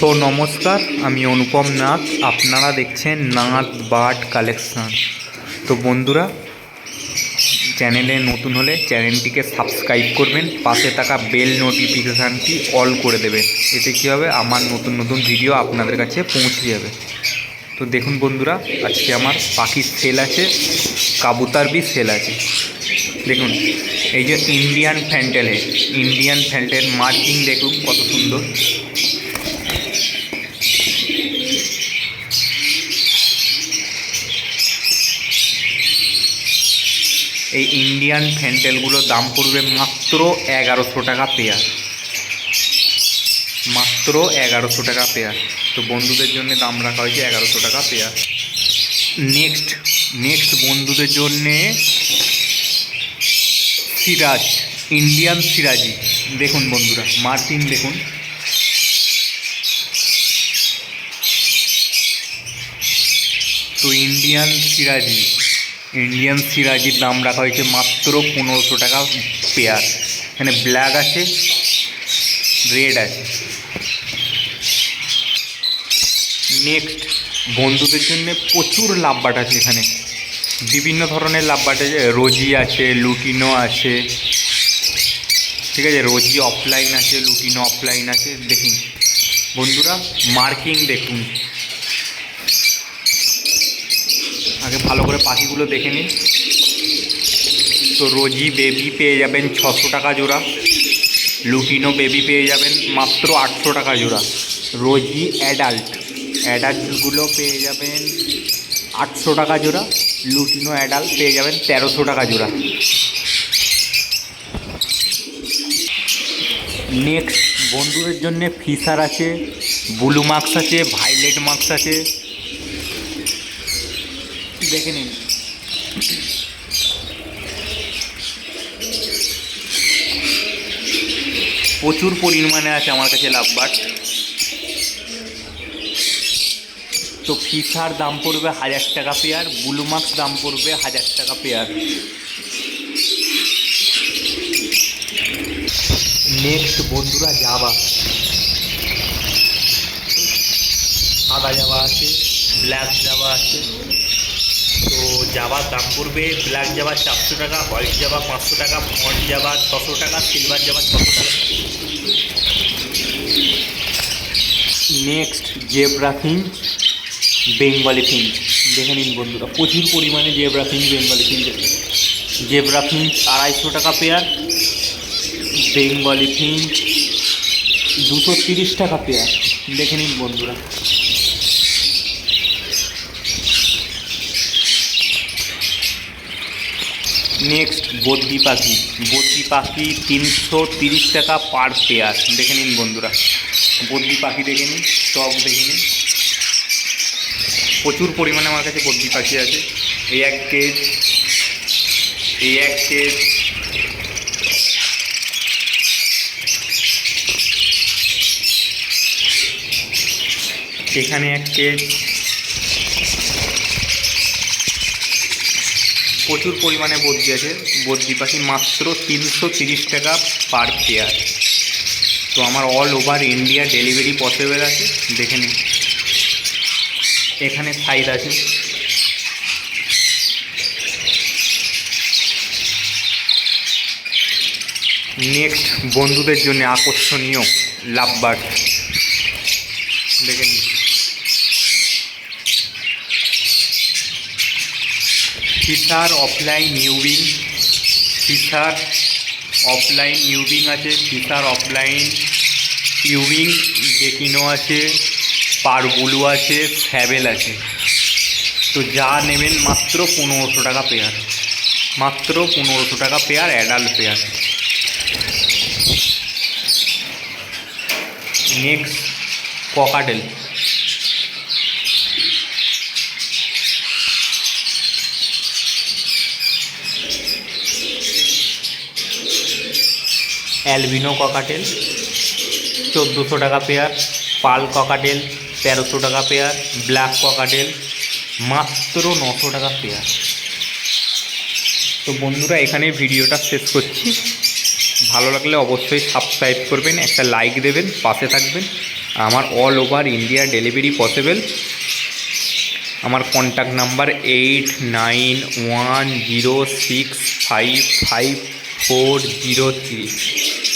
নমস্কার, আমি অনুপম নাথ। আপনারা দেখছেন নাথ বার্ড কালেকশন। তো বন্ধুরা, চ্যানেলে নতুন হলে চ্যানেলটিকে সাবস্ক্রাইব করবেন, পাশে থাকা বেল নোটিফিকেশানটি অল করে দেবেন। এতে কী হবে, আমার নতুন নতুন ভিডিও আপনাদের কাছে পৌঁছে যাবে। তো দেখুন বন্ধুরা, আজকে আমার পাখির সেল আছে, কাবুতর বি সেল আছে। দেখুন, এই যে ইন্ডিয়ান ফ্যান্টেল মার্কিং দেখুন কত সুন্দর। এই ইন্ডিয়ান ফ্যান্টেলগুলোর দাম পড়বে মাত্র 1100 টাকা পেয়ার, মাত্র 1100 টাকা পেয়ার। তো বন্ধুদের জন্য দাম রাখা হয়েছে 1100 টাকা পেয়ার। নেক্সট বন্ধুদের জন্যে সিরাজ, ইন্ডিয়ান সিরাজি। দেখুন বন্ধুরা, মার্কিং দেখুন। তো ইন্ডিয়ান সিরাজির দাম রাখা হয়েছে মাত্র 1500 টাকা পেয়ার। এখানে ব্ল্যাক আছে, রেড আছে। নেক্সট বন্ধুদের জন্য প্রচুর লাভবার্ড আছে। এখানে বিভিন্ন ধরনের লাভবার্ড আছে, রোজি আছে, লুটিনো আছে, ঠিক আছে। রোজি অফলাইন আছে, লুটিনো অফলাইন আছে। দেখুন বন্ধুরা, মার্কিং দেখুন। আগে ভালো করে পাখিগুলো দেখে নিন। তো রোজি বেবি পেয়ে যাবেন 600 টাকা জোড়া, লুটিনো বেবি পেয়ে যাবেন মাত্র 800 টাকা জোড়া। রোজি অ্যাডাল্টগুলো পেয়ে যাবেন 800 টাকা জোড়া, লুটিনো অ্যাডাল্ট পেয়ে যাবেন 1300 টাকা জোড়া। নেক্সট বন্ধুদের জন্য ফিশার আছে, ব্লু মার্কস আছে, ভাইলেট মার্কস আছে। দেখে নিন। প্রচুর পরিমাণে আছে আমার কাছে লাভবার্ড। তো ফিশার দাম পড়বে 1000 টাকা পেয়ার, ব্লু মার্কস দাম পড়বে 1000 টাকা পেয়ার। নেক্সট বন্ধুরা, জাবা, সাদা জাবা আছে, ব্ল্যাক জাবা আছে। তো জাবার দাম পড়বে, ব্ল্যাক জাবা 400 টাকা, হোয়াইট জাবা 500 টাকা, ফন্ট জাবা 600 টাকা, সিলভার জাবা 600 টাকা। Next zebra Finch, Bengali Finch. দেখে নিন বন্ধুরা, প্রচুর পরিমাণে zebra Finch, Bengali Finch. Zebra Finch 250 টাকা পেয়ার, বেঙ্গলি ফিঞ্চ 230 টাকা পেয়ার। দেখে নিন বন্ধুরা। নেক্সট বদ্রি পাখি 330 টাকা পার পেয়ার। দেখে নিন বন্ধুরা, বদ্রি পাখি দেখে নিন, স্টক দেখে নিন। প্রচুর পরিমাণে আমার কাছে বদ্রি পাখি আছে। এই এক কেজ, এখানে এক কেজ। প্রচুর পরিমাণে বদ্রি আছে। বদ্রি পাখি মাত্র 330 টাকা পার পেয়ার। তো আমার all over India delivery possible আছে। দেখে নিন, এখানে সাইজ আছে। নেক্সট বন্ধুদের জন্য আকর্ষণীয় লাভবার্ড দেখে নিন। ফিশার অফলাইন ইউবিং আছে, ফিশার অফলাইন ইউবিং ডেকিনো আছে, পারবুলু আছে, ফ্যাবেল আছে। তো যা নেবেন মাত্র 1500 টাকা পেয়ার, মাত্র 1500 টাকা pair, adult pair. Next cockatiel, albino cockatiel 1400 টাকা পেয়ার, পাল ককাটেল 1300 টাকা পেয়ার, ব্ল্যাক ককাটেল মাত্র 900 টাকা পেয়ার। তো বন্ধুরা, এখানে ভিডিওটা শেষ করছি। ভালো লাগলে অবশ্যই সাবস্ক্রাইব করবেন, একটা লাইক দেবেন, পাশে থাকবেন। আমার all over India delivery possible. আমার কন্ট্যাক্ট নাম্বার 8910655403।